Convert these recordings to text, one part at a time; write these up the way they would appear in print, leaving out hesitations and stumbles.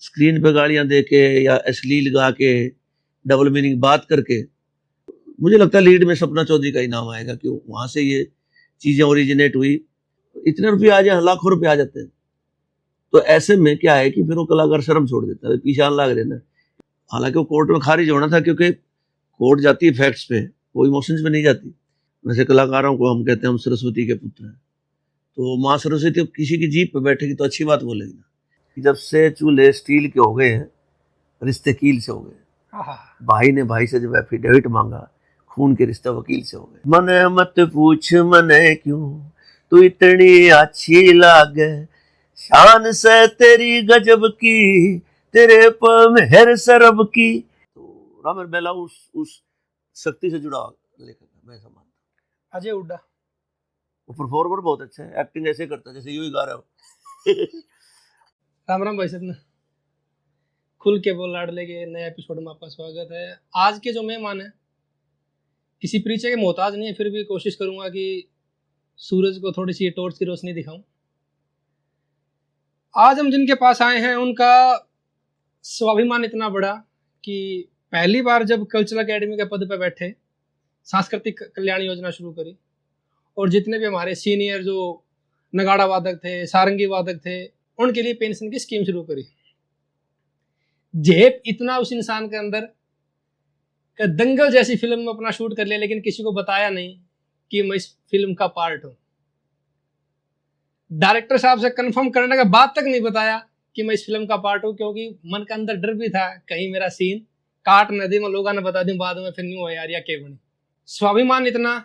Screen पे गालियां दे के या अश्लील गा के डबल मीनिंग बात करके, मुझे लगता है लीड में सपना चौधरी का ही नाम आएगा, क्यों वहां से ये चीजें ओरिजिनेट हुई। इतने रुपये आ जाए, लाखों रुपये आ जाते हैं, तो ऐसे में क्या है कि फिर वो कलाकार शर्म छोड़ देता है, पीछान लाग रहे ना। हालांकि वो कोर्ट में खारिज होना था, क्योंकि कोर्ट जाती है फैक्ट्स पे, वो इमोशंस पे नहीं जाती। वैसे कलाकारों को हम कहते हैं हम सरस्वती के पुत्र हैं, तो माँ सरस्वती किसी की जीप पे बैठेगी तो अच्छी बात बोलेगी ना। कि जब से चूल्हे स्टील के हो गए हैं, रिश्ते कील से हो गए। भाई ने भाई से जब एफिडेविट मांगा, खून के रिश्ते वकील से हो गए। मने मत पूछ मने क्यों तू इतनी अच्छी लागे, शान से तेरी गजब की, तेरे पर मेहर सरब की। तो रामर बेला उस शक्ति से जुड़ा लेखक है, मैं ऐसा मानता हूँ। अजय हुड्डा, वो परफॉर्मर बहुत अच्छा है, एक्टिंग ऐसे करता है जैसे यूं ही गा रहा हो। राम राम भाई साहब, खुल के बोल लाडले के नए एपिसोड में आपका स्वागत है। आज के जो मेहमान है किसी परिचय के मोहताज नहीं है, फिर भी कोशिश करूंगा कि सूरज को थोड़ी सी टॉर्च की रोशनी दिखाऊं। आज हम जिनके पास आए हैं उनका स्वाभिमान इतना बड़ा कि पहली बार जब कल्चरल एकेडमी के पद पर बैठे, सांस्कृतिक कल्याण योजना शुरू करी, और जितने भी हमारे सीनियर जो नगाड़ा वादक थे, सारंगी वादक थे, उनके लिए पेंशन की स्कीम शुरू करी। जेब इतना उस इंसान के अंदर कि दंगल जैसी फिल्म में अपना शूट कर लिया, लेकिन किसी को बताया नहीं कि मैं इस फिल्म का पार्ट हूं। डायरेक्टर साहब से कंफर्म करने के बाद तक नहीं बताया कि मैं इस फिल्म का पार्ट हूं, क्योंकि मन के अंदर डर भी था कहीं मेरा सीन काट न दे, मैं लोगों ने बता दूं बाद में फिर नहीं हो यार या के बनी। स्वाभिमान इतना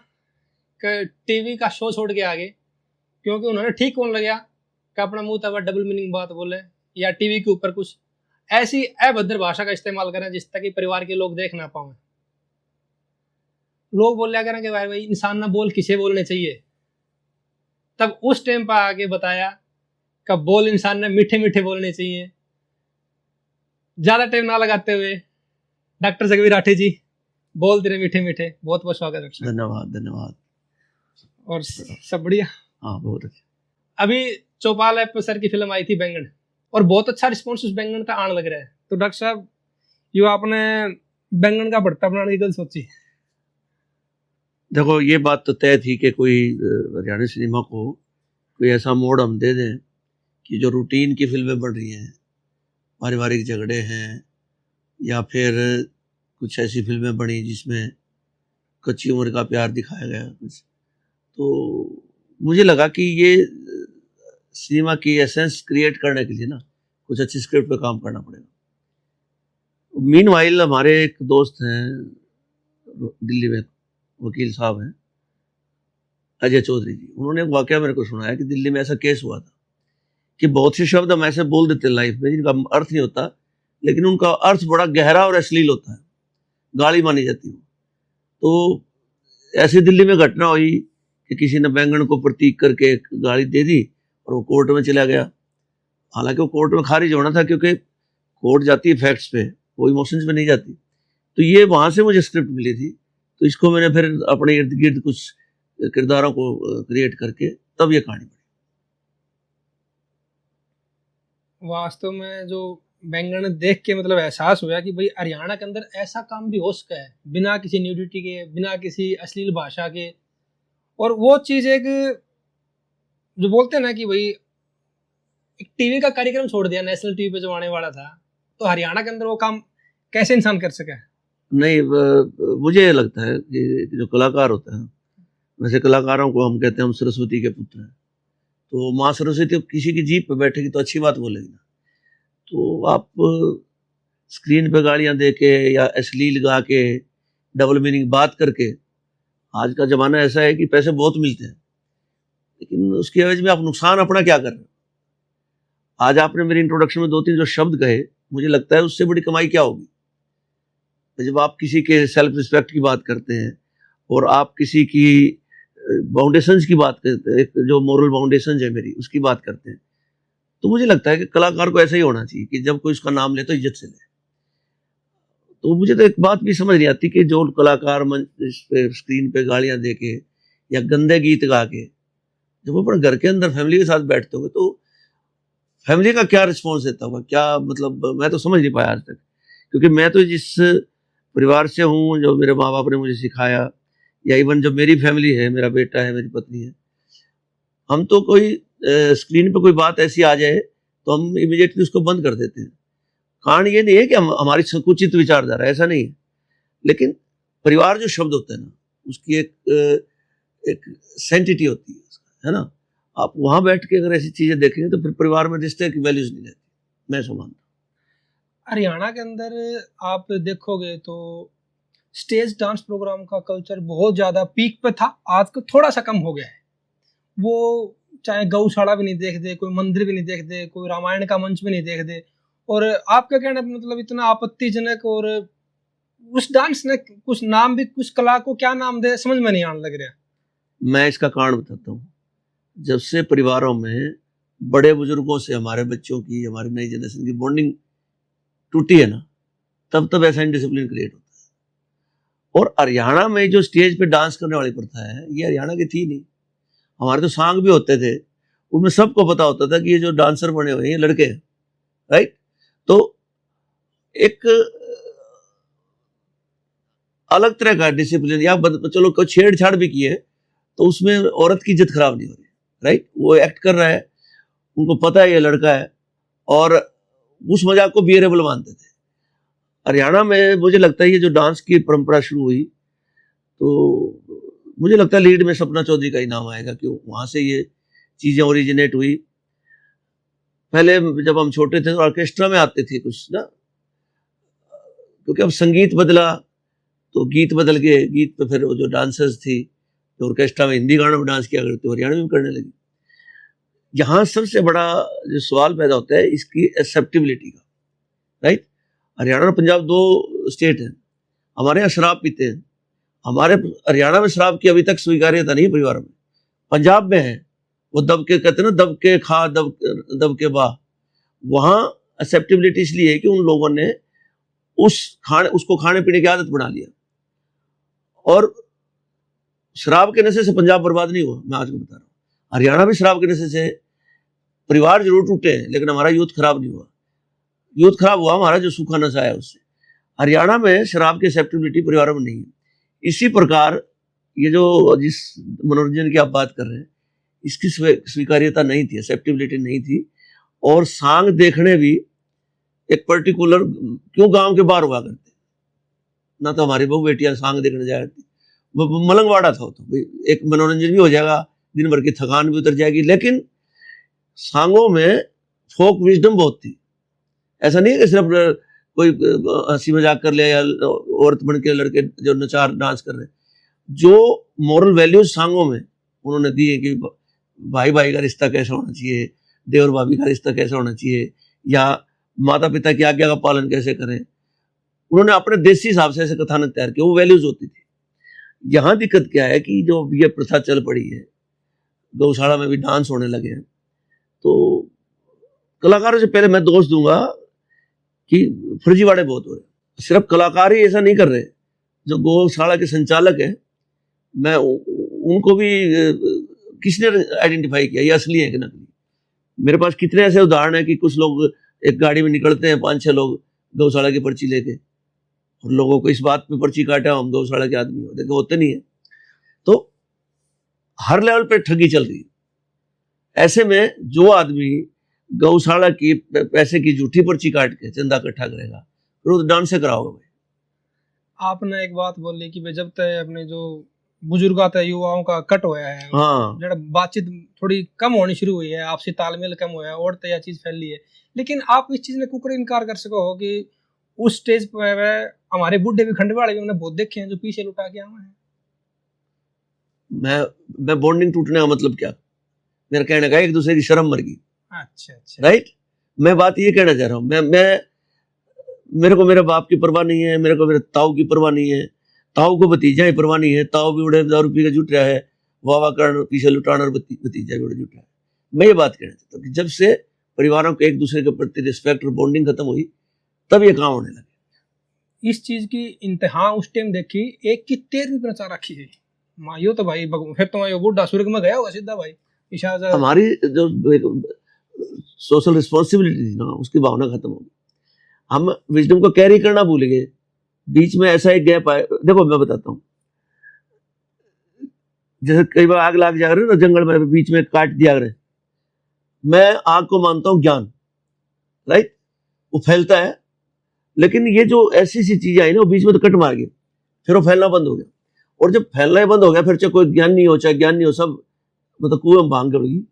कि टीवी का शो छोड़ के आगे, क्योंकि उन्होंने ठीक कौन लगा कि अपना मुंह तब डबल मीनिंग बात बोले या टीवी के ऊपर कुछ ऐसी अभद्र भाषा का इस्तेमाल करें जिस तक कि परिवार के लोग देख ना पाए। लोग बोल करें कि भाई इंसान ना बोल किसे बोलने चाहिए, तब उस टाइम पर आके बताया कि बोल इंसान ने मीठे मीठे बोलने चाहिए। ज्यादा टाइम ना लगाते हुए डॉक्टर जगवीर राठी जी बोल दे रहे मीठे मीठे। बहुत बहुत स्वागत है। धन्यवाद धन्यवाद। और सब बढ़िया? हाँ बहुत अच्छा। अभी चौपाल ऐप पर सर की फिल्म आई थी बैंगन, और बहुत अच्छा रिस्पॉन्स उस बैंगन का आने लग रहा है। तो डॉक्टर साहब, यो आपने बैंगन का भरता बनाने की गल सोची? देखो, ये बात तो तय थी कि कोई हरियाणा सिनेमा को कोई ऐसा मोड़ हम दे दें कि जो रूटीन की फिल्में बन रही हैं, पारिवारिक झगड़े हैं, या फिर कुछ ऐसी फिल्में बनी जिसमें कच्ची उम्र का प्यार दिखाया गया कुछ, तो मुझे लगा कि ये सिनेमा की एसेंस क्रिएट करने के लिए ना कुछ अच्छी स्क्रिप्ट पे काम करना पड़ेगा। मीनवाइल हमारे एक दोस्त हैं दिल्ली में, वकील साहब हैं अजय चौधरी जी, उन्होंने एक वाकया मेरे को सुनाया कि दिल्ली में ऐसा केस हुआ था कि बहुत से शब्द हम ऐसे बोल देते हैं लाइफ में जिनका अर्थ नहीं होता, लेकिन उनका अर्थ बड़ा गहरा और अश्लील होता है, गाली मानी जाती है। तो ऐसी दिल्ली में घटना हुई कि किसी ने बैंगन को प्रतीक करके गाली दे दी और वो कोर्ट में चला गया। हालांकि वो कोर्ट में खारिज होना था, क्योंकि कोर्ट जाती है फैक्ट्स पे, वो इमोशंस पे नहीं जाती। तो ये वहां से मुझे स्क्रिप्ट मिली थी, तो इसको मैंने फिर अपने इर्द गिर्द कुछ किरदारों को क्रिएट करके तब ये कहानी बनी। वास्तव में जो बैंगन देख के मतलब एहसास हुआ कि भाई हरियाणा के अंदर ऐसा काम भी हो सका है बिना किसी न्यूडिटी के, बिना किसी अश्लील भाषा के। और वो चीज एक जो बोलते हैं ना कि भाई एक टीवी का कार्यक्रम छोड़ दिया, नेशनल टीवी पे जो आने वाला था, तो हरियाणा के अंदर वो काम कैसे इंसान कर सका? नहीं, मुझे लगता है कि जो कलाकार होता है, वैसे कलाकारों को हम कहते हैं हम सरस्वती के पुत्र हैं, तो माँ सरस्वती किसी की जीप पे बैठेगी तो अच्छी बात बोलेगी ना। तो आप स्क्रीन पे गालियां दे के या अश्लील गा के डबल मीनिंग बात करके, आज का ज़माना ऐसा है कि पैसे बहुत मिलते हैं, लेकिन उसकी एवज में आप नुकसान अपना क्या कर रहे हो। आज आपने मेरी इंट्रोडक्शन में 2-3 जो शब्द कहे, मुझे लगता है उससे बड़ी कमाई क्या होगी। जब आप किसी के सेल्फ रिस्पेक्ट की बात करते हैं और आप किसी की बाउंडेशंस की बात करते हैं, जो मोरल बाउंडेशंस है मेरी, उसकी बात करते हैं, तो मुझे लगता है कि कलाकार को ऐसा ही होना चाहिए कि जब कोई उसका नाम ले तो इज्जत से ले। तो मुझे तो एक बात भी समझ नहीं आती कि जो कलाकार स्क्रीन पे गालियां दे के या गंदे गीत गा के जब अपने घर के अंदर फैमिली के साथ बैठते हो, तो फैमिली का क्या रिस्पॉन्स देता होगा, क्या मतलब मैं तो समझ नहीं पाया आज तक। क्योंकि मैं तो जिस परिवार से हूँ, जो मेरे माँ बाप ने मुझे सिखाया, या इवन जो मेरी फैमिली है, मेरा बेटा है, मेरी पत्नी है, हम तो कोई स्क्रीन पे कोई बात ऐसी आ जाए तो हम इमीडिएटली उसको बंद कर देते हैं। कारण ये नहीं है कि हमारी संकुचित विचारधारा, ऐसा नहीं है, लेकिन परिवार जो शब्द होता है ना, उसकी एक सेंटिटी होती है ना। आप वहां बैठ के अगर ऐसी चीजें देखेंगे तो फिर परिवार में रिश्ते की वैल्यूज नहीं रहती, मैं ऐसा मानता हूँ। हरियाणा के अंदर आप देखोगे तो स्टेज डांस प्रोग्राम का कल्चर बहुत ज्यादा पीक पे था, आज तो थोड़ा सा कम हो गया है। वो चाहे गौशाला भी नहीं देखते, कोई मंदिर भी नहीं देखते, कोई रामायण का मंच भी नहीं देखते। और आपका कहना मतलब इतना आपत्तिजनक, और उस डांस ने कुछ नाम भी, कुछ कला को क्या नाम दे समझ में नहीं आने लग रहा। मैं इसका कारण बताता हूँ। जब से परिवारों में बड़े बुजुर्गों से हमारे बच्चों की, हमारी नई जनरेशन की बॉन्डिंग टूटी है ना, तब ऐसा इनडिसिप्लिन क्रिएट होता है। और हरियाणा में जो स्टेज पे डांस करने वाली प्रथा है, ये हरियाणा की थी नहीं। हमारे तो सांग भी होते थे, उनमें सबको पता होता था कि ये जो डांसर बने हुए हैं ये लड़के हैं, राइट। तो एक अलग तरह का डिसिप्लिन, या चलो कोई छेड़छाड़ भी किए तो उसमें औरत की इज्जत खराब नहीं हो रही, राइट। वो एक्ट कर रहा है, उनको पता है ये लड़का है, और उस मजाक को बियरेबल मानते थे। हरियाणा में मुझे लगता है ये जो डांस की परंपरा शुरू हुई, तो मुझे लगता है लीड में सपना चौधरी का ही नाम आएगा, क्यों वहां से ये चीजें ओरिजिनेट हुई। पहले जब हम छोटे थे तो ऑर्केस्ट्रा में आते थे कुछ ना, क्योंकि अब संगीत बदला तो गीत बदल गए। गीत पे फिर वो जो डांसर्स थी, जो ऑर्केस्ट्रा में हिंदी गानों में डांस किया करते, हरियाणा में करने लगी। यहाँ सबसे बड़ा जो सवाल पैदा होता है इसकी एक्सेप्टेबिलिटी का, राइट। हरियाणा और पंजाब दो स्टेट हैं। हमारे यहाँ शराब पीते हैं, हमारे हरियाणा में शराब की अभी तक स्वीकार्यता नहीं परिवार में। पंजाब में है, वो दब के कहते हैं ना, दब के खा दब के बा। वहाँ एक्सेप्टेबिलिटी इसलिए है कि उन लोगों ने उसको खाने पीने की आदत बना लिया। और शराब के नशे से पंजाब बर्बाद नहीं हुआ, मैं आज को बता रहा हूँ। हरियाणा में शराब के नशे से परिवार जरूर टूटे हैं, लेकिन हमारा यूथ खराब नहीं हुआ। यूथ खराब हुआ हमारा जो सूखा नशा है उससे। हरियाणा में शराब की एक्सेप्टेबिलिटी परिवारों में नहीं है। इसी प्रकार ये जो जिस मनोरंजन की आप बात कर रहे हैं, इसकी स्वीकार्यता नहीं थी, एक्सेप्टेबिलिटी नहीं थी। और सांग देखने भी एक पर्टिकुलर, क्यों गांव के बाहर हुआ करते ना, तो हमारी बहू बेटियां सांग देखने जा रही, वो मलंगवाड़ा था, तो एक मनोरंजन भी हो जाएगा, दिन भर की थकान भी उतर जाएगी। लेकिन सांगों में फोक विजडम बहुत थी। ऐसा नहीं है कि सिर्फ कोई हंसी मजाक कर लिया या औरत बन के लड़के जो नचार डांस कर रहे हैं। जो मॉरल वैल्यूज सांगों में उन्होंने दिए कि भाई भाई का रिश्ता कैसा होना चाहिए, देवर भाभी का रिश्ता कैसा होना चाहिए, या माता पिता की आज्ञा का पालन कैसे करें, उन्होंने अपने देसी हिसाब से ऐसे कथानक तैयार किए, वो वैल्यूज होती थी। यहाँ दिक्कत क्या है कि जो ये प्रथा चल पड़ी है, गौशाला में भी डांस होने लगे हैं, तो कलाकारों से पहले मैं दोष दूंगा कि फर्जीवाड़े बहुत हो रहे हैं। सिर्फ कलाकार ही ऐसा नहीं कर रहे, जो गौशाला के संचालक हैं, मैं उनको भी किसने आइडेंटिफाई किया ये असली है कि नकली। मेरे पास कितने ऐसे उदाहरण है कि कुछ लोग एक गाड़ी में निकलते हैं, 5-6 लोग गौशाला की पर्ची लेके, और लोगों को इस बात पे पर्ची काटा हम गौशाला के आदमी हो, देखो होते नहीं है। तो हर लेवल पे ठगी चल रही है। ऐसे में जो आदमी गौशाला की पैसे की झूठी पर्ची काट के चंदा इकट्ठा करेगा, फिर वो डांस से कराओगे भाई। आपने एक बात बोली कि जब तक अपने जो बुजुर्ग आते युवाओं का कट होया है, हाँ, जरा बातचीत थोड़ी कम होनी शुरू हुई है, आपसी तालमेल कम हुआ है, और तो यह चीज फैली है। लेकिन आप इस चीज ने कुकर इनकार कर सको हो कि उस स्टेज पर हमारे बूढ़े भी खंडवाड़े भी हमने बहुत देखे हैं जो पीछे लुटा के आए हैं। मैं बॉन्डिंग टूटने का मतलब क्या, मेरा कहने का एक दूसरे की शर्म मर गई। अच्छा, राइट। मैं बात ये कहना चाह रहा हूँ, मैं मेरे को मेरे बाप की परवाह नहीं है, मेरे को मेरे ताऊ की परवाह नहीं है, ताऊ को भतीजा ही परवाह नहीं है। ताऊ भी उड़े दारू पी के जुट रहा है, वाह करण पीछे लुटाना, और भतीजा भी उड़े जुट रहा है। मैं ये बात कहना चाहता हूँ कि जब से परिवारों को एक दूसरे के प्रति रिस्पेक्ट और बॉन्डिंग खत्म हुई, तब ये काम होने लगे। इस चीज की इंतहा उस टाइम देखी, एक की 13वीं प्रचार रखी है मायो, तो भाई फिर तो यो बूढ़ा स्वर्ग में गया होगा सीधा भाई। हमारी जो सोशल रिस्पॉन्सिबिलिटी थी ना, उसकी भावना खत्म हो गई। हम विजडम को कैरी करना भूल गए। बीच में ऐसा एक गैप आया। देखो मैं बताता हूँ, जैसे कई बार आग लाग जा रहे ना जंगल में, बीच में काट दिया रहे, मैं आग को मानता हूँ ज्ञान, राइट, वो फैलता है। लेकिन ये जो ऐसी सी चीजें आई ना, वो बीच में तो कट मार गई, फिर वो फैलना बंद हो गया। और जब फैलना ही बंद हो गया, फिर चाहे कोई ज्ञान नहीं हो चाहे ज्ञान नहीं हो, सब मतलब कुएं में भांग गड़गी,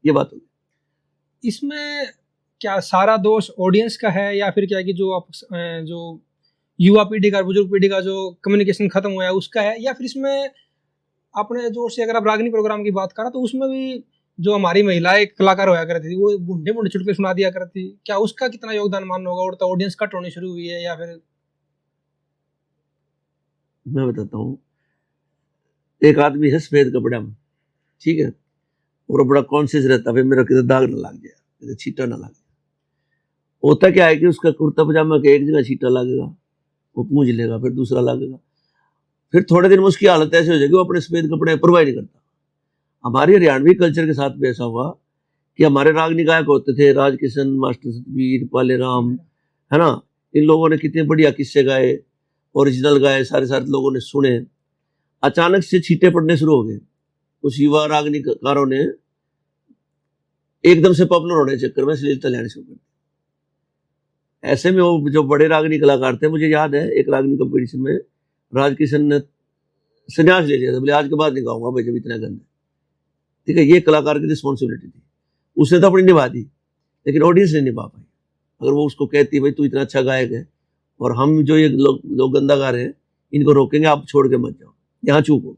ये बात होगी। इसमें क्या सारा दोष ऑडियंस का है, या फिर क्या है कि जो आप जो युवा पीढ़ी का, बुजुर्ग पीढ़ी का जो कम्युनिकेशन खत्म हुआ है उसका है, या फिर इसमें अपने जोर से अगर आप रागनी प्रोग्राम की बात करें तो उसमें भी जो हमारी महिलाएं कलाकार होया करती थी वो बूढ़े बूढ़े चुटकुले सुना दिया करती, क्या उसका कितना योगदान मानना होगा? और तो ऑडियंस कट होनी शुरू हुई है, या फिर? मैं बताता हूँ, एक आदमी है सफेद कपड़ा में, ठीक है, और बड़ा कॉन्शियस रहता है मेरा किधर दाग ना लग जाए, किधर छींटा ना लग जाए। होता क्या है कि उसका कुर्ता पजामा के एक जगह छींटा लगेगा, वो पूंछ लेगा, फिर दूसरा लगेगा, फिर थोड़े दिन में उसकी हालत ऐसी हो जाएगी वो अपने सफेद कपड़े परवाह नहीं करता। हमारे हरियाणवी कल्चर के साथ भी ऐसा हुआ कि हमारे रागनी गायक होते थे, राज किशन, मास्टर सतवीर, पाले राम, है ना, इन लोगों ने कितने बढ़िया किस्से गाए, ओरिजिनल गाए, सारे सारे लोगों ने सुने। अचानक से छींटे पड़ने शुरू हो गए। कुछ युवा रागनीकारों ने एकदम से पॉपुलर होने के चक्कर में अश्लीलता लेने शुरू कर दी। ऐसे में वो जो बड़े रागनी कलाकार थे, मुझे याद है एक रागनी कंपटीशन में राज किशन ने संन्यास ले लिया था, बोले आज के बाद नहीं गाऊंगा भाई जब इतना गंदा। ठीक है, ये कलाकार की रिस्पॉन्सिबिलिटी थी, उसने तो अपनी निभा दी, लेकिन ऑडियंस नहीं निभा पाई। अगर वो उसको कहती भाई तू इतना अच्छा गायक है और हम जो ये लोग गंदा गा रहे हैं इनको रोकेंगे, आप छोड़ के मत जाओ, यहाँ चूक हो।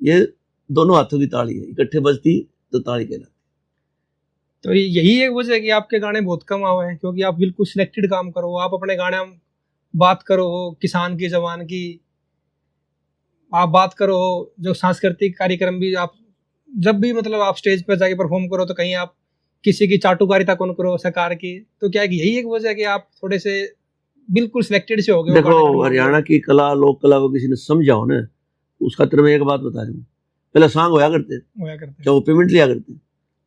ये दोनों हाथों की ताली है, इकट्ठे बजती तो ताली कहलाती। तो यही एक वजह है कि आपके गाने बहुत कम आए हैं, क्योंकि आप बिल्कुल सिलेक्टेड काम करो, आप अपने गाने में बात करो किसान की जवान की, आप बात करो जो सांस्कृतिक कार्यक्रम भी आप जब भी मतलब आप स्टेज पर जाके परफॉर्म करो तो कहीं आप किसी की चाटुकारिता कौन करो सरकार की। तो क्या है कि यही एक वजह है कि आप थोड़े से बिल्कुल सिलेक्टेड से हो गए? देखो हरियाणा की कला, लोक कला को किसी ने समझा हो ना, उसका तेरे में एक बात बता दूं, पहले सांग होया करते, क्या वो पेमेंट लिया करते?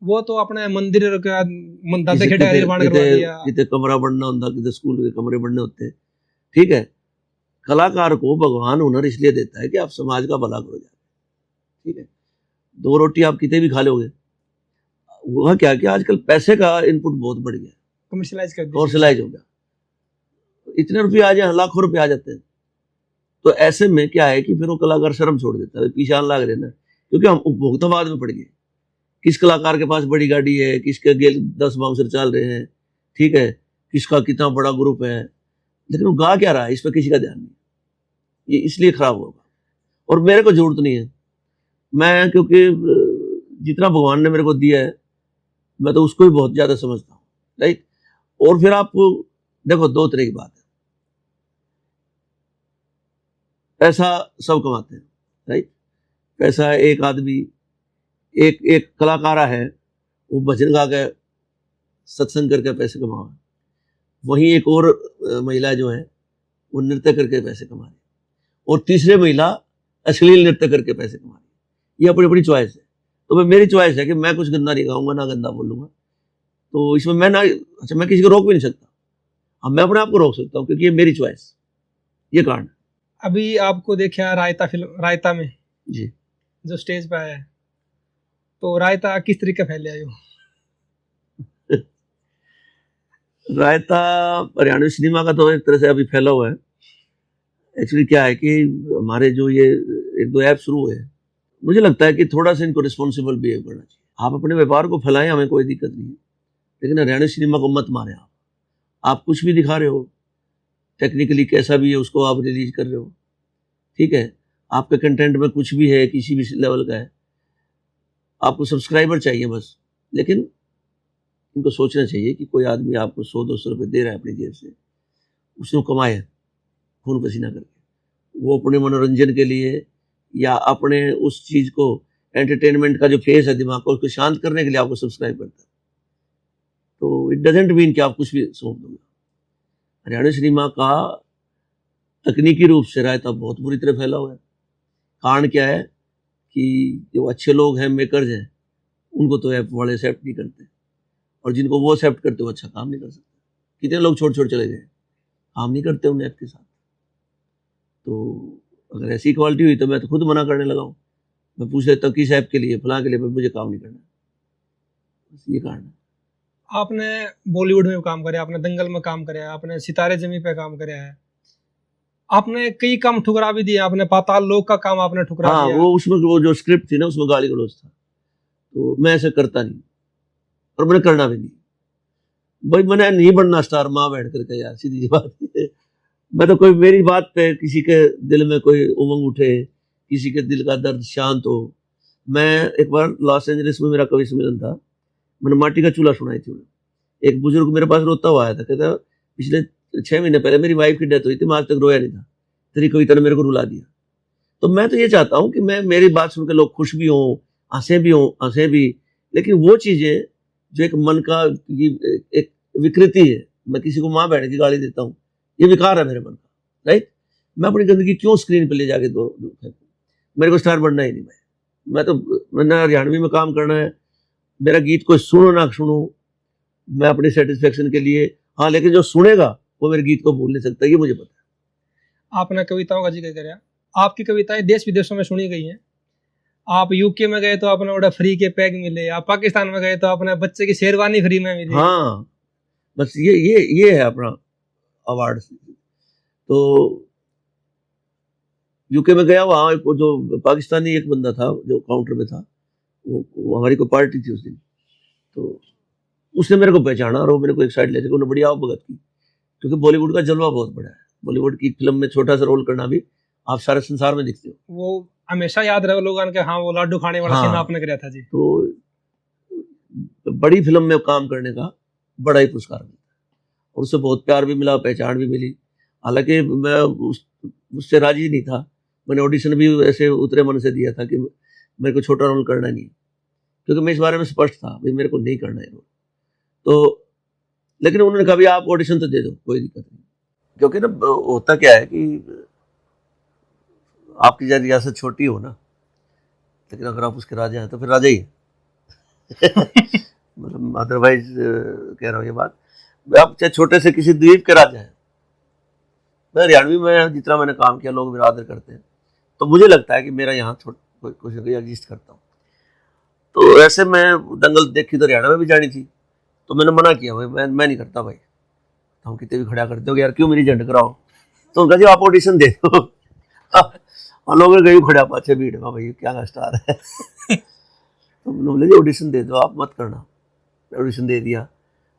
वो तो अपने मंदिर का दादा खेड़ा निर्माण करवा दिया, किते कमरा बनना होता, किते स्कूल के कमरे बनने होते। ठीक है, कलाकार को भगवान हुनर इसलिए देता है कि आप समाज का भला करो जाए। ठीक है, दो रोटी आप कितने भी खा लोगे, वह क्या कि आजकल पैसे का इनपुट बहुत बढ़ गया, कमर्शलाइज हो गया, इतने रुपये आ जाए, लाखों रुपये आ जाते हैं। तो ऐसे में क्या है कि फिर वो कलाकार शर्म छोड़ देता है, पीछे आने लग रहे ना, क्योंकि हम उपभोक्तावाद में पड़ गए। किस कलाकार के पास बड़ी गाड़ी है, किसके गेल 10 बाउंसर चल रहे हैं, ठीक है, किसका कितना बड़ा ग्रुप है, लेकिन वो गा क्या रहा है इस पर किसी का ध्यान नहीं। ये इसलिए खराब होगा। और मेरे को जरूरत नहीं है, मैं क्योंकि जितना भगवान ने मेरे को दिया है मैं तो उसको भी बहुत ज्यादा समझता हूँ, राइट। और फिर आप देखो, दो तरह की बात है, पैसा सब कमाते हैं, राइट। पैसा एक आदमी, एक कलाकारा है, वो भजन गा के सत्संग करके पैसे कमा रहा है, वहीं एक और महिला जो है वो नृत्य करके पैसे कमा रही है, और तीसरे महिला अश्लील नृत्य करके पैसे कमा रही है। ये अपनी अपनी चॉइस है। तो मेरी चॉइस है कि मैं कुछ गंदा नहीं गाऊंगा, ना गंदा बोलूंगा, तो इसमें मैं ना, अच्छा मैं किसी को रोक भी नहीं सकता, अब मैं अपने आप को रोक सकता हूँ क्योंकि ये मेरी चॉइस, ये कारण। अभी आपको देखा रायता फिल्म, रायता में जी जो स्टेज पे आया है, तो रायता किस तरीके फैले आयो? रायता हरियाणवी सिनेमा का तो एक तरह से अभी फैला हुआ है। एक्चुअली क्या है कि हमारे जो ये एक दो ऐप शुरू हुए, मुझे लगता है कि थोड़ा सा इनको रिस्पॉन्सिबल बिहेव करना चाहिए। आप अपने व्यापार को फैलाएं, हमें कोई दिक्कत नहीं है, लेकिन हरियाणवी सिनेमा को मत मारें। आप कुछ भी दिखा रहे हो, टेक्निकली कैसा भी है उसको आप रिलीज कर रहे हो, ठीक है, आपके कंटेंट में कुछ भी है, किसी भी लेवल का है, आपको सब्सक्राइबर चाहिए बस। लेकिन इनको सोचना चाहिए कि कोई आदमी आपको 100-200 रुपये दे रहा है अपनी जेब से, उसने कमाए खून पसीना करके, वो अपने मनोरंजन के लिए या अपने उस चीज़ को, एंटरटेनमेंट का जो फेस है दिमाग को, उसको शांत करने के लिए आपको सब्सक्राइब करता है। तो इट डजेंट मीन कि आप कुछ भी सौंप दोगे। हरियाणवी सिनेमा का तकनीकी रूप से रायता बहुत बुरी तरह फैला हुआ है। कारण क्या है कि जो अच्छे लोग हैं, मेकर्स हैं, उनको तो ऐप वाले एक्सेप्ट नहीं करते। और जिनको वो एक्सेप्ट करते हो अच्छा काम नहीं कर सकते। कितने लोग छोड़ छोड़ चले गए, काम नहीं करते उन ऐप के साथ। तो अगर ऐसी क्वालिटी हुई तो मैं तो खुद मना करने लगा हूँ। मैं पूछ लेता हूँ किस ऐप के लिए, फलां के लिए, मुझे काम नहीं करना। बस ये कारण है। आपने बॉलीवुड में काम करे, आपने दंगल में काम करे, आपने सितारे जमी पे काम करे है, आपने कई काम ठुकरा भी दिए, आपने पाताल लोक का काम आपने ठुकरा हाँ, दिया। वो उसमें वो जो स्क्रिप्ट थी ना उसमें गाली गलौज था, तो मैं ऐसा करता नहीं और मैंने करना भी नहीं। भाई मैंने नहीं बनना स्टार माँ बैठ करके यार, सीधी सी बात है। मैं तो कोई मेरी बात पे किसी के दिल में कोई उमंग उठे, किसी के दिल का दर्द शांत हो। मैं एक बार लॉस एंजलिस में मेरा कवि सम्मेलन था, मैंने माटी का चूल्हा सुनाई थी। एक बुजुर्ग मेरे पास रोता हुआ आया था, कहता पिछले 6 महीने पहले मेरी वाइफ की डेथ हुई थी, मैं आज तक रोया नहीं था, तेरी कविता ने मेरे को रुला दिया। तो मैं तो ये चाहता हूँ कि मैं मेरी बात सुनकर लोग खुश भी हों, हंसे भी, लेकिन वो चीजें जो एक मन का एक विकृति है, मैं किसी को माँ बहन की गाली देता हूँ, ये विकार है मेरे मन का, राइट। मैं अपनी गंदगी क्यों स्क्रीन पर ले जाके दो फेंकूं? मेरे को स्टार बनना ही नहीं। मैंने हरियाणवी में काम करना है, मेरा गीत कोई सुनो ना सुनो, मैं अपनी सेटिस्फेक्शन के लिए, हाँ, लेकिन जो सुनेगा वो मेरे गीत को भूल नहीं सकता, ये मुझे पता है। आपने कविताओं का जिक्र कराया, आपकी कविताएं देश विदेशों में सुनी गई हैं। आप यूके में गए तो आपने बड़ा फ्री के पैग मिले, आप पाकिस्तान में गए तो आपने बच्चे की शेरवानी फ्री में मिली। हाँ, बस ये है अपना अवार्ड। तो यूके में गया, वहाँ जो पाकिस्तानी एक बंदा था जो काउंटर में था, वो हमारी कोई पार्टी थी उस दिन, तो उसने मेरे को पहचाना और वो मेरे को एक साइड ले जाकर उन्होंने बड़ी आवभगत की, क्योंकि बॉलीवुड का जलवा बहुत बड़ा है। बॉलीवुड की फिल्म में छोटा सा रोल करना भी आप सारे संसार में दिखते हो। वो हमेशा याद रहे लोगों के, हाँ वो लाडू खाने वाला सीन आपने कराया था जी। तो बड़ी फिल्म में काम करने का बड़ा ही पुरस्कार मिलता है और उससे बहुत प्यार भी मिला, पहचान भी मिली। हालांकि मैं उससे राजी नहीं था, मैंने ऑडिशन भी ऐसे उतरे मन से दिया था कि मेरे को छोटा रोल करना नहीं है, क्योंकि मैं इस बारे में स्पष्ट था भाई मेरे को नहीं करना है रोल। तो लेकिन उन्होंने कहा भी आप ऑडिशन तो दे दो, कोई दिक्कत नहीं, क्योंकि ना होता क्या है कि आपकी जब रियासत छोटी हो ना, लेकिन अगर आप उसके राजा हैं तो फिर राजा ही है। मतलब अदरवाइज कह रहा हूँ ये बात, आप चाहे छोटे से किसी द्वीप के राजा हैं। मैं हरियाणवी में जितना मैंने काम किया लोग मेरा आदर करते हैं, तो मुझे लगता है कि मेरा यहाँ कुछ ना कुछ एग्जिस्ट करता हूँ। तो ऐसे मैं दंगल देखी तो हरियाणा में भी जानी थी, तो मैंने मना किया, भाई मैं नहीं करता भाई, हम कितने भी खड़ा करते हो यार, क्यों मेरी झंड कराओ। तो उनका जी आप ऑडिशन दे दो। और लोग गई खड़ा पाछे भीड़ में, भाई क्या स्टार है। तो बोले जी ऑडिशन दे दो, आप मत करना। ऑडिशन दे दिया,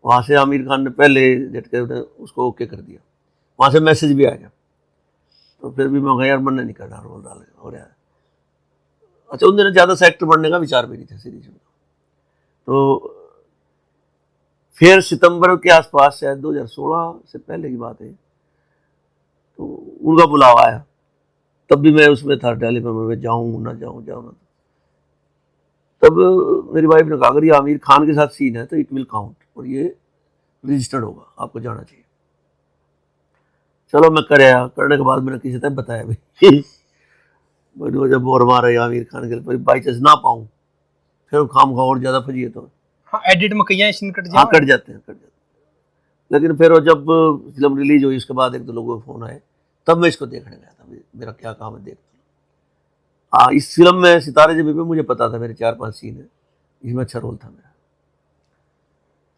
वहाँ से आमिर खान ने पहले झटके उसको ओके कर दिया, वहाँ से मैसेज भी आ गया। तो फिर भी मैं कहा यार मन नहीं करना रोल डाल हो रहा है। अच्छा, उन दिनों ज़्यादा से एक्टर बनने का विचार भी नहीं था सीरीज में। तो फिर सितंबर के आसपास, शायद 2016 से पहले की बात है, तो उनका बुलावा आया, तब भी मैं उसमें था टेलीफोन में, जाऊँ ना जाऊँ, जाऊँ ना। तब मेरी वाइफ ने कहा अगर ये आमिर खान के साथ सीन है तो इट विल काउंट और ये रजिस्टर्ड होगा, आपको जाना चाहिए। चलो मैं करने के बाद मैंने किसी तक बताया भाई मैंने जब बोर मारा आमिर खान के बाई चांस ना पाऊँ फिर खाम खा और ज़्यादा फजिए तो हाँ, एडिट में कई सीन कट जाते हैं। लेकिन फिर वो जब फिल्म रिलीज हुई उसके बाद एक दो लोगों के फ़ोन आए, तब मैं इसको देखने गया था, मेरा क्या काम है देखता। हाँ, इस फिल्म में सितारे जमी पे मुझे पता था मेरे 4-5 सीन है, इसमें अच्छा रोल था मेरा।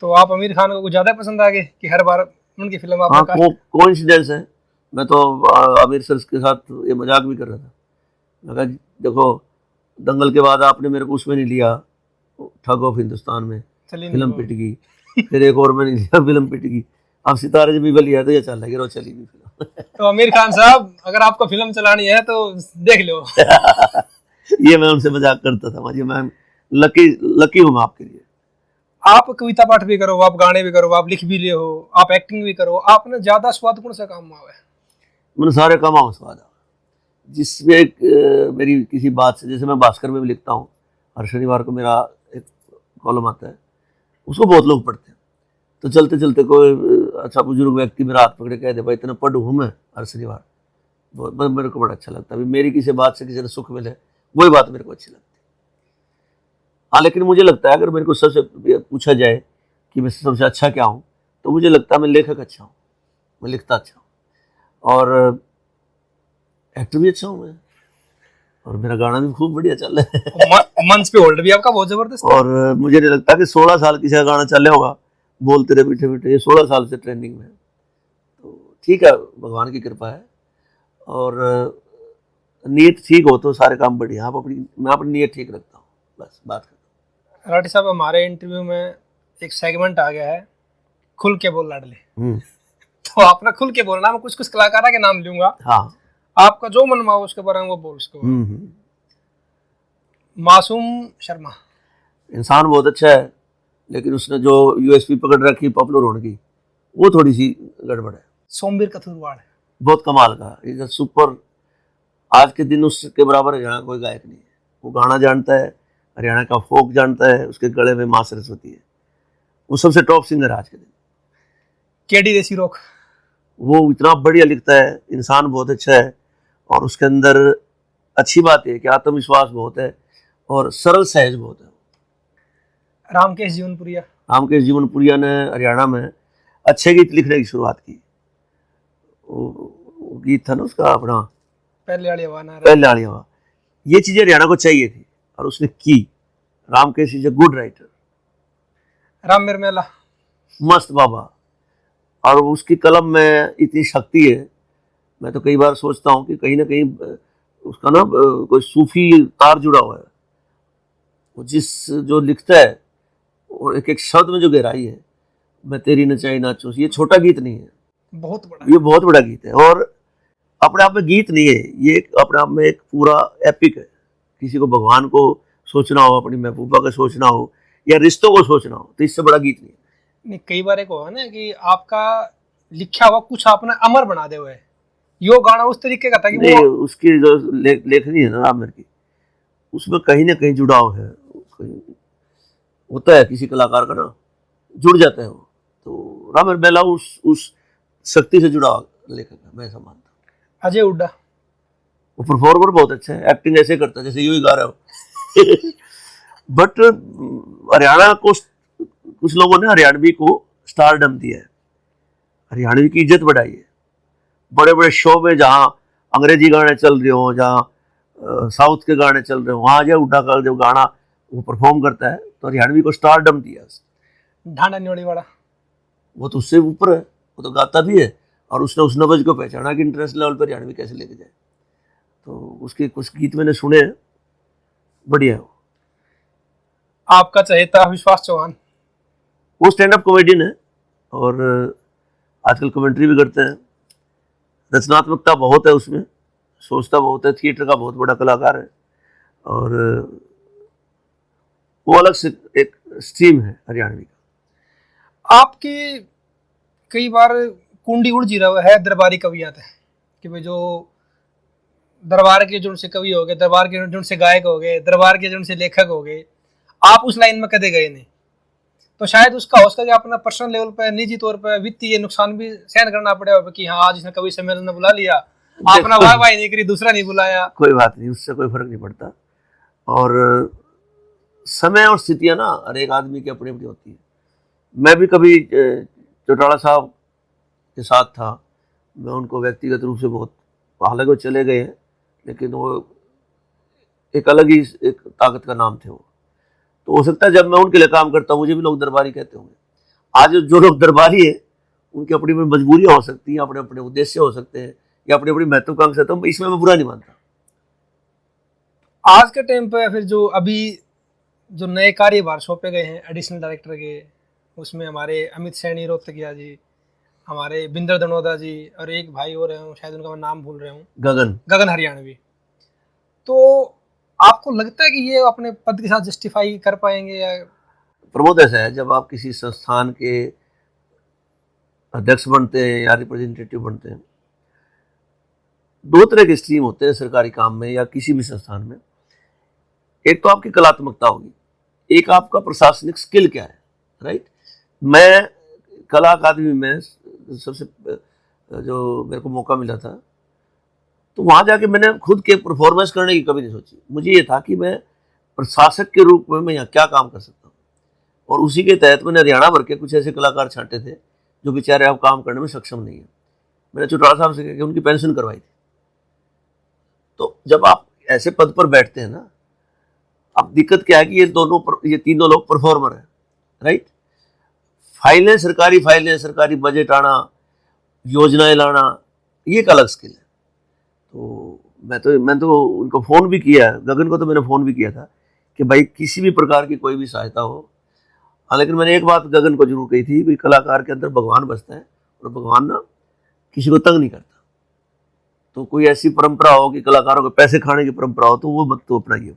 तो आप आमिर खान को कुछ ज़्यादा पसंद आ गए कि हर बार उनकी फिल्म आप? हाँ, कोइंसिडेंस है। मैं तो आमिर सर के साथ ये मजाक भी कर रहा था, मैं कहा देखो दंगल के बाद आपने मेरे को उसमें नहीं लिया, ठग ऑफ हिंदुस्तान में फिल्म पिट गई, फिर एक और में नहीं लिया, फिल्म पिट गई, अब सितारे जमी पे लिया तो ये चल लगे रो चली गई फिल्म। तो आमिर खान साहब अगर आपको फिल्म चलानी है तो देख लो। ये मैं उनसे मजाक करता था, मुझे मैं लकी हूँ मैं आपके लिए। आप कविता पाठ भी करो, आप गाने भी करो, आप लिख भी ले हो, आप एक्टिंग भी करो, आपने ज्यादा स्वाद कौन सा काम हुआ है? मैंने सारे काम आऊँ स्वाद आ, जिसमें मेरी किसी बात से, जैसे मैं भास्कर में भी लिखता हूँ, हर शनिवार को मेरा एक कॉलम आता है, उसको बहुत लोग पढ़ते हैं। तो चलते चलते कोई अच्छा बुजुर्ग व्यक्ति मेरा हाथ पकड़े कह दे भाई इतना पढ़ू हूँ मैं हर शनिवार, मेरे को बड़ा अच्छा लगता है। मेरी किसी बात से किसी ने सुख मिले वही बात मेरे को अच्छी लगती है। हाँ, लेकिन मुझे लगता है अगर मेरे को सबसे पूछा जाए कि मैं सबसे अच्छा क्या हूँ, तो मुझे लगता है मैं लेखक अच्छा हूँ, मैं लिखता अच्छा हूँ और एक्टर भी अच्छा हूँ मैं, और मेरा गाना भी खूब बढ़िया चल रहा है। मंच पे होल्ड भी आपका बहुत जबरदस्त है। और मुझे नहीं लगता कि 16 साल किसी का गाना चल रहा होगा, बोलते रहे मीठे मीठे, ये 16 साल से ट्रेंडिंग में है। तो ठीक है, भगवान की कृपा है, और नीयत ठीक हो तो सारे काम बढ़िया। मैं अपनी नीयत ठीक रखता हूँ, बस बात करता राठी साहब, हमारे इंटरव्यू में एक सेगमेंट आ गया है, खुल के बोल लाडले। हूँ। तो आपने खुल के बोलना, मैं कुछ कुछ कलाकारों के नाम लूंगा, हाँ। आपका जो मन में हो उसके बारे में वो बोल उसको। मासूम शर्मा इंसान बहुत अच्छा है, लेकिन उसने जो यूएसपी पकड़ रखी पॉपुलर होने की, वो थोड़ी सी गड़बड़ है। सोमवीर कथुरवाड़ बहुत कमाल का, इज सुपर। आज के दिन उसके बराबर हरियाणा कोई गायक नहीं है। वो गाना जानता है, हरियाणा का फोक जानता है, उसके गले में माँ सरस्वती है, वो सबसे टॉप सिंगर आज के दिन। केडी देसी रोक, वो इतना बढ़िया लिखता है, इंसान बहुत अच्छा है, और उसके अंदर अच्छी बात है कि आत्मविश्वास बहुत है और सरल सहज बहुत है। रामकेश जीवनपुरिया, रामकेश जीवनपुरिया ने हरियाणा में अच्छे गीत लिखने की शुरुआत की। वो गीत था ना उसका अपना, पहले वाली हवा ना पहले वाली हवा, ये चीजें हरियाणा को चाहिए थी और उसने की। Ramkesh is a good writer. Ram Mirmela, मस्त बाबा, और उसकी कलम में इतनी शक्ति है। मैं तो कई बार सोचता हूँ कि कहीं ना कहीं उसका ना कोई सूफी तार जुड़ा हुआ है। वो जो लिखता है, और एक एक शब्द में जो गहराई है, मैं तेरी नचाई नाचूं, ये छोटा गीत नहीं है, बहुत बड़ा, ये बहुत बड़ा गीत है। और अपने आप में गीत नहीं है, ये अपने आप में एक पूरा एपिक है। किसी को भगवान को सोचना हो, अपनी महबूबा का सोचना हो, या रिश्तों को सोचना हो, तो इससे बड़ा गीत नहीं है। नहीं, कई बार एक होगा ना कि आपका लिखा हुआ कुछ आपने अमर बना दे हुए, यो गाना उस तरीके का था कि नहीं, वो उसकी जो लेखनी है ना आमिर की, उसमें कहीं ना कहीं जुड़ाव है। होता है किसी कलाकार का ना, जुड़ जाता है वो, तो राम बेला उस शक्ति से जुड़ा लेखक है, मैं ऐसा मानता हूँ। अजय हुड्डा, वो परफॉर्मर बहुत अच्छा है, एक्टिंग ऐसे करता है जैसे यूं ही गा रहा हो। बट हरियाणा को, कुछ लोगों ने हरियाणवी को स्टारडम दिया है, हरियाणवी की इज्जत बढ़ाई है। बड़े बड़े शो में जहाँ अंग्रेजी गाने चल रहे हो, जहाँ साउथ के गाने चल रहे हो, वहाँ अजय हुड्डा का जो गाना वो परफॉर्म करता है, तो हरियाणवी को स्टारडम दिया। ढांडा न्योड़ी वाला, वो तो उससे ऊपर है, वो तो गाता भी है, और उसने उस नब्ज को पहचाना कि इंटरेस्ट लेवल पर हरियाणवी कैसे लेके जाए। तो उसके कुछ गीत मैंने सुने हैं, बढ़िया है। आपका चहेता विश्वास चौहान, वो स्टैंड अप कॉमेडियन है, और आजकल कमेंट्री भी करते हैं। रचनात्मकता बहुत है उसमें, सोचता बहुत है, थिएटर का बहुत बड़ा कलाकार है, और वो अलग से एक स्ट्रीम है हरियाणवी का। आपके कई बार कुंडी उड़ जी रहा है दरबारी कवियात है कि भाई जो दरबार के जुन से कवि हो गए, दरबार के जुन से गायक हो गए, दरबार के जुन से लेखक हो गए, आप उस लाइन में कदे गए नहीं, तो शायद उसका हो सकता है अपना पर्सनल लेवल पर, निजी तौर पर वित्तीय नुकसान भी सहन करना पड़े हो कि हाँ आज इसने कवि सम्मेलन में बुला लिया, आपने वाहवाही नहीं करी, दूसरा नहीं बुलाया। कोई बात नहीं, उससे कोई फर्क नहीं पड़ता। और समय और स्थितियां ना हर एक आदमी की अपनी अपनी होती है। मैं भी कभी चौटाला साहब के साथ था, मैं उनको व्यक्तिगत रूप से बहुत, हालांकि वो चले गए हैं, लेकिन वो एक अलग ही एक ताकत का नाम थे वो। तो हो सकता है जब मैं उनके लिए काम करता हूँ मुझे भी लोग दरबारी कहते होंगे। आज जो लोग दरबारी है उनकी अपनी अपनी मजबूरियां हो सकती हैं, अपने अपने उद्देश्य हो सकते हैं, या अपनी अपनी महत्वाकांक्षा, तो इसमें मैं बुरा नहीं मानता। आज के टाइम पे फिर जो अभी जो नए कार्यभार सौंपे गए हैं एडिशनल डायरेक्टर के, उसमें हमारे अमित सैनी रोहतकिया जी, हमारे बिंदर दनोदा जी, और एक भाई और हैं शायद उनका मैं नाम भूल रहा हूँ, गगन हरियाणवी, तो आपको लगता है कि ये अपने पद के साथ जस्टिफाई कर पाएंगे? या प्रमोद ऐसा है, जब आप किसी संस्थान के अध्यक्ष बनते हैं या रिप्रेजेंटेटिव बनते हैं, दो तरह के स्ट्रीम होते हैं सरकारी काम में या किसी भी संस्थान में। एक तो आपकी कलात्मकता होगी, एक आपका प्रशासनिक स्किल क्या है, राइट। मैं कला अकादमी में सबसे जो मेरे को मौका मिला था, तो वहाँ जाके मैंने खुद के परफॉर्मेंस करने की कभी नहीं सोची। मुझे ये था कि मैं प्रशासक के रूप में मैं यहाँ क्या काम कर सकता हूँ, और उसी के तहत मैंने हरियाणा भर के कुछ ऐसे कलाकार छांटे थे जो बेचारे अब काम करने में सक्षम नहीं है। मैंने चौटाला साहब से कहा कि उनकी पेंशन करवाई थी। तो जब आप ऐसे पद पर बैठते हैं ना, अब दिक्कत क्या है कि ये तीनों लोग परफॉर्मर हैं, राइट। फाइलें सरकारी बजट आना, योजनाएं लाना, ये एक अलग स्किल है। तो मैं तो उनको फ़ोन भी किया, गगन को तो मैंने फ़ोन भी किया था कि भाई किसी भी प्रकार की कोई भी सहायता हो। हाँ, लेकिन मैंने एक बात गगन को जरूर कही थी, भाई कलाकार के अंदर भगवान बसता है और भगवान ना किसी को तंग नहीं करता। तो कोई ऐसी परंपरा हो कि कलाकारों को पैसे खाने की परंपरा हो तो वो मत तो अपनाइए।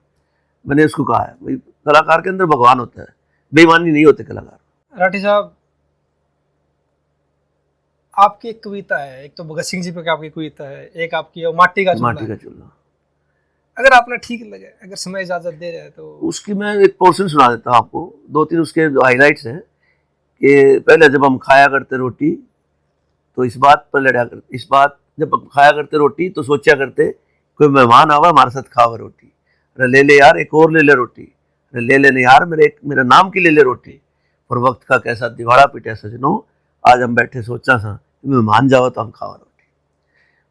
मैंने उसको कहा है भाई कलाकार के अंदर भगवान होता है, बेईमानी नहीं होते कलाकार। राठी साहब, आपकी एक कविता है, एक तो भगत सिंह जी पे आपकी कविता है, एक आपकी माटी का चूल्हा। अगर आपने ठीक लगे, अगर समय इजाजत दे रहे तो उसकी मैं एक पोर्शन सुना देता हूँ आपको, 2-3 उसके जो हाईलाइट्स हैं कि पहले जब हम खाया करते रोटी तो इस बात पर लड़ा करते, इस बात जब हम खाया करते रोटी तो सोचा करते कोई मेहमान आवा हमारे साथ खावा रोटी। अरे ले ले यार एक और ले ले रोटी, अरे ले लेने यार मेरा नाम की ले ले रोटी। और वक्त का कैसा दिवाड़ा पिटा सजनो, आज हम बैठे सोचा सा मेहमान जाओ तो हम खावा रोटी।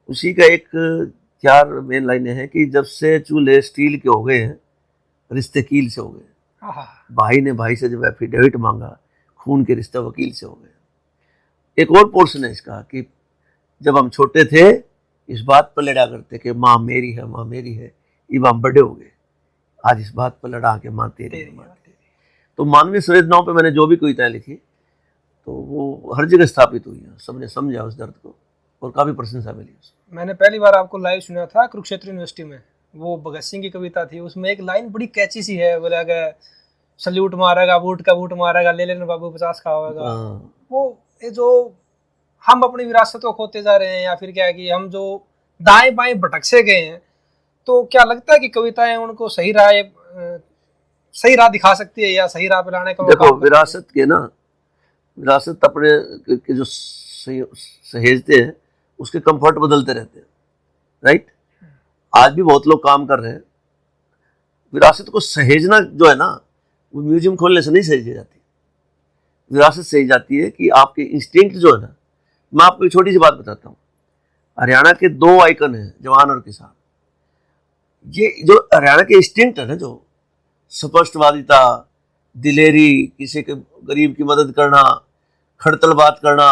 उसी का एक 4 मेन लाइनें हैं कि जब से चूल्हे स्टील के हो गए हैं, रिश्ते कील से हो गए। भाई ने भाई से जब एफिडेविट मांगा, खून के रिश्ते वकील से हो गए। एक और पोर्शन है इसका कि जब हम छोटे थे इस बात पर लड़ा करते कि माँ मेरी है, माँ मेरी है, ये हम बड़े हो गए, आज इस बात पर लड़ा के माँ तेरी है, माँ तेरी। तो मानवीय संवेदनाओं पे मैंने जो भी कविताएं लिखी तो वो हर जगह स्थापित हुई हैं, सबने समझा उस दर्द को और काफ़ी प्रशंसा मिली। मैंने पहली बार आपको लाइव सुना था कुरुक्षेत्र यूनिवर्सिटी में, वो भगत सिंह की कविता थी। उसमें एक लाइन बड़ी कैची सी है, बोला सल्यूट मारेगा बूट का बूट मारेगा, ले लेना बाबू 50 खाओगा। वो ये जो हम अपनी विरासत को खोते जा रहे हैं, या फिर क्या है कि हम जो दाएं बाएं भटक से गए हैं, तो क्या लगता है कि कविताएं उनको सही राह दिखा सकती है या सही राह पे लाने का? देखो विरासत के ना, विरासत अपने के जो सहेजते हैं उसके कंफर्ट बदलते रहते हैं, राइट। आज भी बहुत लोग काम कर रहे हैं। विरासत को सहेजना जो है ना, वो म्यूजियम खोलने से नहीं सहेजी जाती। विरासत सही जाती है कि आपके इंस्टिंक्ट जो है ना, मैं आपको एक छोटी सी बात बताता हूँ। हरियाणा के 2 आइकन हैं, जवान और किसान। ये जो हरियाणा के इंस्टिंक्ट है ना, जो स्पष्टवादिता, दिलेरी, किसी के गरीब की मदद करना, खड़तल बात करना,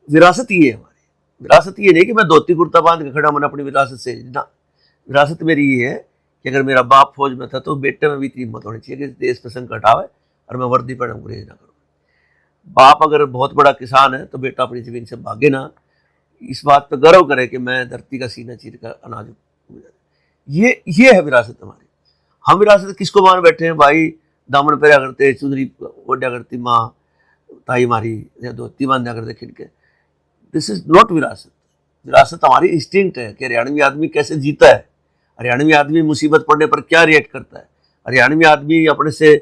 विरासत ये है हमारी। विरासत ये नहीं कि मैं धोती कुर्ता बांध के खड़ा, मैंने अपनी विरासत से ना। विरासत मेरी ये है कि अगर मेरा बाप फौज में था तो बेटे में भी इतनी हिम्मत होनी चाहिए कि देश पे संकट आवे और मैं वर्दी पहने गुरेज ना करूँ। बाप अगर बहुत बड़ा किसान है तो बेटा अपनी जमीन से भागे ना, इस बात पर गर्व करे कि मैं धरती का सीना चीर कर अनाज। ये है विरासत हमारी। हम विरासत किसको मान बैठे हैं भाई? दामन पेरा करते, चुंदरी ओढ़ा करती माँ ताई मारी, या धोती बांधा करते खिड़के। दिस इज नॉट विरासत। विरासत हमारी इंस्टिंक्ट है कि हरियाणवी आदमी कैसे जीता है, हरियाणवी आदमी मुसीबत पड़ने पर क्या रिएक्ट करता है, हरियाणवी आदमी अपने से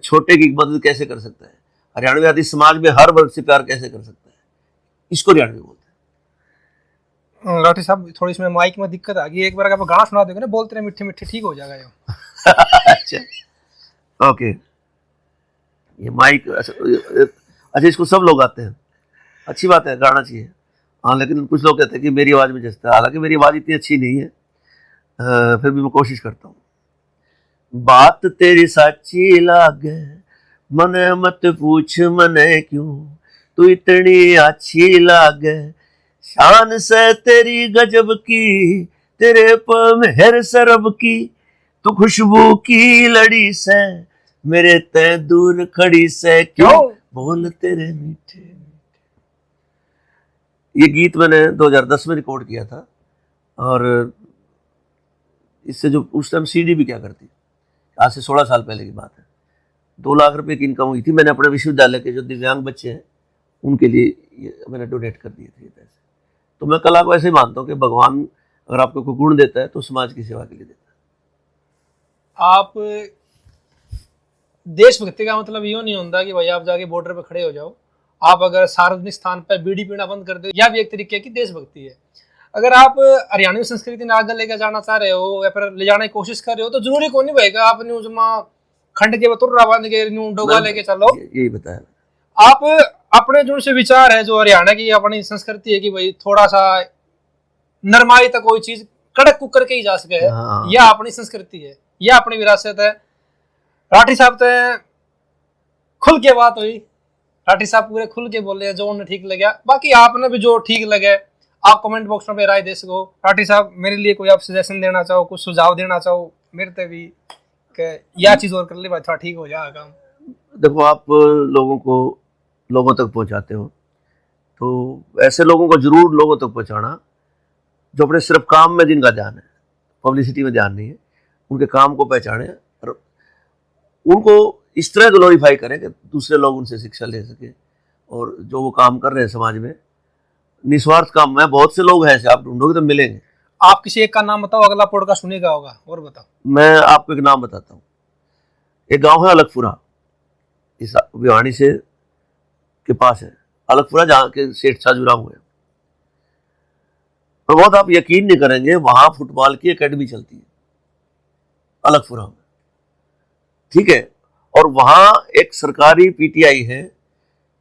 छोटे की मदद कैसे कर सकता है, हरियाणवी आदमी समाज में हर वर्ग से प्यार कैसे कर सकता है। इसको हरियाणवी बोलते हैं। राठी साहब, थोड़ी इसमें माइक में दिक्कत आ गई, एक बार आप गाना सुना दोगे ना, बोलते रहे मीठे मीठे, ठीक हो जाएगा ये। अच्छा ओके, ये माइक अच्छा इसको सब लोग आते हैं, अच्छी बात है, गाना चाहिए। हाँ, लेकिन कुछ लोग कहते हैं कि मेरी आवाज़ में जचता है, हालांकि मेरी आवाज़ इतनी अच्छी नहीं है, फिर भी मैं कोशिश करता हूँ। बात तेरी साची लागे, मने मत पूछ मने क्यों, तू इतनी अच्छी लागे, शान से तेरी गजब की, तेरे पर मेहर सरब की, तू खुशबू की लड़ी से मेरे ते दूर खड़ी से क्यों बोल तेरे मीठे। ये गीत मैंने 2010 में रिकॉर्ड किया था, और इससे जो उस टाइम सीडी भी क्या करती, आज से 16 साल पहले की बात है, 2 लाख रुपए की इनकम हुई थी। मैंने अपने विश्वविद्यालय के जो दिव्यांग बच्चे हैं उनके लिए मैंने डोनेट कर दिए थे ये पैसे। तो मैं कला को ऐसे ही मानता हूँ कि भगवान अगर आपको कोई गुण देता है तो समाज की सेवा के लिए देता है। आप देशभक्ति का मतलब ये नहीं होता कि भाई आप जाके बॉर्डर पे खड़े हो जाओ, आप अगर सार्वजनिक स्थान पर बीड़ी पीना बंद कर दो, यह भी एक तरीके की देशभक्ति है। अगर आप हरियाणवी संस्कृति ने आगे लेकर जाना चाह रहे हो या फिर ले जाने की कोशिश कर रहे हो, तो जरूरी को नहीं भाई आप न्यूज में खंड के बतुर्रा बांध के न्यू डोगा लेके चलो। यही बताया। आप अपने जो से विचार है, जो हरियाणा की अपनी संस्कृति है कि भाई थोड़ा सा नरमाई तक कोई चीज कड़क कुकर के ही जा सके है, हाँ। यह अपनी संस्कृति है, यह अपनी विरासत है। राठी साहब तो खुल के बात हुई, राठी साहब पूरे खुल के बोले जो उन्हें ठीक लगा। बाकी आपने भी जो ठीक लगे आप कमेंट बॉक्स में राय दे सको। राठी साहब मेरे लिए कोई आप सजेशन देना चाहो, कुछ सुझाव देना चाहो मेरे ते भी यह चीज और कर ले भाई थोड़ा ठीक हो जाएगा काम। देखो, आप लोगों तक पहुंचाते हो तो ऐसे लोगों को जरूर लोगों तक पहुंचाना जो अपने सिर्फ काम में जिनका ध्यान है, पब्लिसिटी में ध्यान नहीं है, उनके काम को पहचाने और उनको इस तरह ग्लोरीफाई करें कि दूसरे लोग उनसे शिक्षा ले सके। और जो वो काम कर रहे हैं समाज में निस्वार्थ काम में, बहुत से लोग हैं ऐसे, आप ढूंढोगे तो मिलेंगे। आप किसी एक का नाम बताओ, अगला पॉडकास्ट सुनेगा होगा। और बताओ। मैं आपको एक नाम बताता हूँ। एक गांव है अलगपुरा, इस भिवानी से के पास है अलगपुरा, जहाँ के सेठ छाजूराम हुए। और बहुत आप यकीन नहीं करेंगे, वहां फुटबॉल की एकेडमी चलती है अलगपुरा में, ठीक है। और वहां एक सरकारी पीटीआई है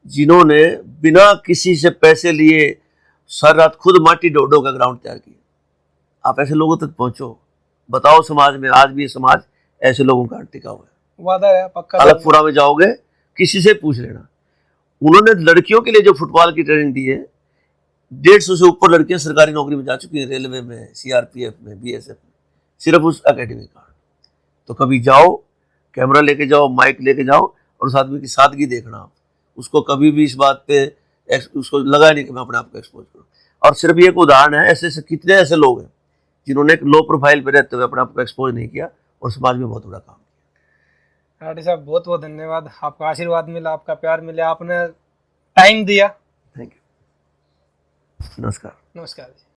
जिन्होंने बिना किसी से पैसे लिए सारी रात खुद माटी डोडो का ग्राउंड तैयार किया। आप ऐसे लोगों तक पहुंचो, बताओ समाज में आज भी समाज ऐसे लोगों का टिका हुआ है। वादा है पक्का। अलगपुरा में जाओगे किसी से पूछ लेना, उन्होंने लड़कियों के लिए जो फुटबॉल की ट्रेनिंग दी है, 150 से ऊपर लड़कियां सरकारी नौकरी में जा चुकी हैं, रेलवे में, सीआरपीएफ में, बीएसएफ में, सिर्फ उस एकेडमी का। तो कभी जाओ, कैमरा लेके जाओ, माइक लेके जाओ और उस आदमी की सादगी देखना। आप उसको कभी भी इस बात पे उसको लगा नहीं कि मैं अपने आप को एक्सपोज करूँ। और सिर्फ ये एक उदाहरण है, ऐसे कितने ऐसे लोग हैं जिन्होंने एक लो प्रोफाइल पे रहते हुए अपने आप को एक्सपोज नहीं किया और समाज में बहुत बड़ा काम किया। राठी साहब बहुत बहुत धन्यवाद, आपका आशीर्वाद मिला, आपका प्यार मिला, आपने टाइम दिया। Thank you. नमस्कार। नमस्कार।